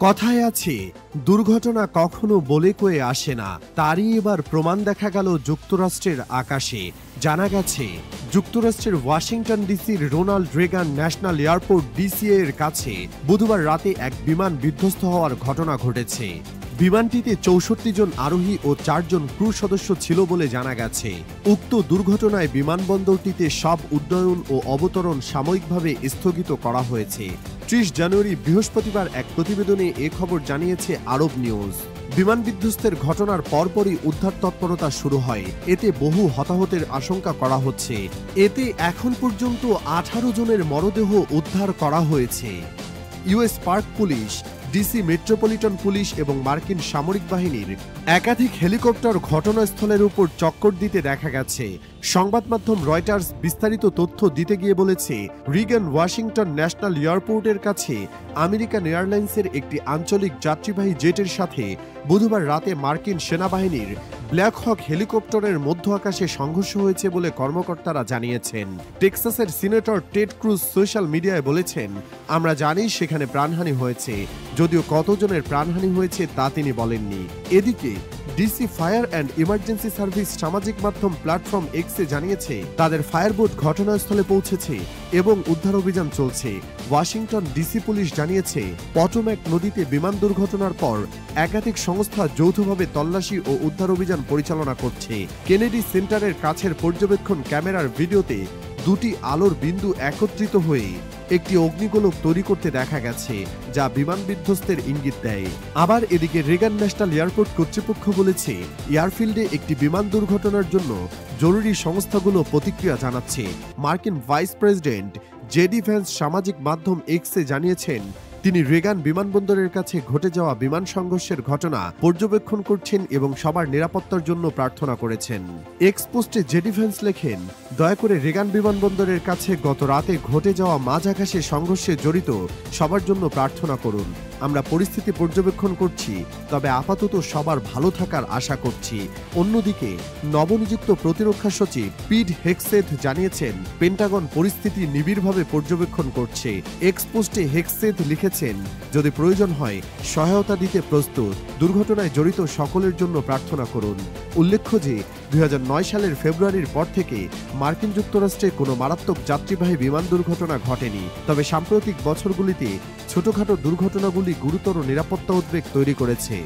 কথায় আছে দুর্ঘটনা কখনো বলে কয়ে আসে না, তারই এবার প্রমাণ দেখা গেল যুক্তরাষ্ট্রের আকাশে। জানা গেছে যুক্তরাষ্ট্রের ওয়াশিংটন ডিসির Ronald Reagan national airport DCA এর কাছে বুধবার রাতে এক বিমান বিধ্বস্ত হওয়ার ঘটনা ঘটেছে। বিমানটিতে ৬৪ জন আরোহী ও ৪ জন ক্রু সদস্য ছিল বলে জানা গেছে। উক্ত দুর্ঘটনায় বিমানবন্দরটিতে সব উড্ডয়ন ও অবতরণ সাময়িকভাবে স্থগিত করা হয়েছে। ৩০ জানুয়ারি বৃহস্পতিবার এক প্রতিবেদনে এ খবর জানিয়েছে আরব নিউজ। বিমান বিধ্বস্তের ঘটনার পরপরই উদ্ধার তৎপরতা শুরু হয়। এতে বহু হতাহতের আশঙ্কা করা হচ্ছে। এতে এখন পর্যন্ত ১৮ জনের মরদেহ উদ্ধার করা হয়েছে। US park police, DC metropolitan police এবং মার্কিন সামরিক বাহিনীর একাধিক হেলিকপ্টার ঘটনাস্থলের উপর চক্কর দিতে দেখা গেছে। সংবাদ মাধ্যম রয়টার্স বিস্তারিত তথ্য দিতে গিয়ে বলেছে, রিগান ওয়াশিংটন ন্যাশনাল এয়ারপোর্টের কাছে আমেরিকান এয়ারলাইন্সের একটি আঞ্চলিক যাত্রীবাহী জেটের সাথে বুধবার রাতে মার্কিন সেনাবাহিনীর ব্ল্যাক হক হেলিকপ্টারের মধ্য আকাশে সংঘর্ষ হয়েছে বলে কর্মকর্তারা জানিয়েছেন। টেক্সাসের সিনেটর টেড ক্রুজ সোশ্যাল মিডিয়ায় বলেছেন, আমরা জানি সেখানে প্রাণহানি হয়েছে, যদিও কতজনের প্রাণহানি হয়েছে তা তিনি বলেননি। এদিকে DC fire and emergency service সামাজিক মাধ্যম প্ল্যাটফর্ম এক্সে জানিয়েছে তাদের ফায়ারবোট ঘটনাস্থলে পৌঁছেছে এবং উদ্ধার অভিযান চলছে। ওয়াশিংটন ডিসি পুলিশ জানিয়েছে, পটোম্যাক নদীতে বিমান দুর্ঘটনার পর একাধিক সংস্থা যৌথভাবে তল্লাশি ও উদ্ধার অভিযান পরিচালনা করছে। কেনেডি সেন্টারের কাছের পর্যবেক্ষণ ক্যামেরার ভিডিওতে দুটি আলোর বিন্দু একত্রিত হয়ে একটি অগ্নিগোলক তৈরি করতে দেখা গেছে, যা বিমান বিধ্বস্তের ইঙ্গিত দেয়। আবার এদিকে রেগান ন্যাশনাল এয়ারপোর্ট কর্তৃপক্ষ বলেছে, এয়ারফিল্ডে একটি বিমান দুর্ঘটনার জন্য জরুরি সংস্থাগুলো প্রতিক্রিয়া জানাচ্ছে। মার্কিন ভাইস প্রেসিডেন্ট জেডি ভ্যান্স সামাজিক মাধ্যম এক্সে জানিয়েছেন, তিনি রেগান বিমানবন্দরের কাছে ঘটে যাওয়া বিমান সংঘর্ষের ঘটনা পর্যবেক্ষণ করছেন এবং সবার নিরাপত্তার জন্য প্রার্থনা করেছেন। এক্স পোস্টে জেডি ভ্যান্স লেখেন, দয়া করে রেগান বিমানবন্দরের কাছে গত রাতে ঘটে যাওয়া মাঝ আকাশে সংঘর্ষে জড়িত সবার জন্য প্রার্থনা করুন। আমরা পরিস্থিতি পর্যবেক্ষণ করছি, তবে আপাতত সবার ভালো থাকার আশা করছি। অন্যদিকে নবনিযুক্ত প্রতিরক্ষা সচিব পিট হেগসেথ জানিয়েছেন, পেন্টাগন পরিস্থিতি নিবিড়ভাবে পর্যবেক্ষণ করছে। এক্স পোস্টে হেগসেথ লিখেছেন, যদি প্রয়োজন হয় সহায়তা দিতে প্রস্তুত। দুর্ঘটনায় জড়িত সকলের জন্য প্রার্থনা করুন। উল্লেখ্য যে ২০০৯ সালের ফেব্রুয়ারির পর থেকে মার্কিন যুক্তরাষ্ট্রে কোনো মারাত্মক যাত্রীবাহী বিমান দুর্ঘটনা ঘটেনি। তবে সাম্প্রতিক বছরগুলিতে ছোটখাটো দুর্ঘটনাগুলি গুরুতর নিরাপত্তা উদ্বেগ তৈরি করেছে।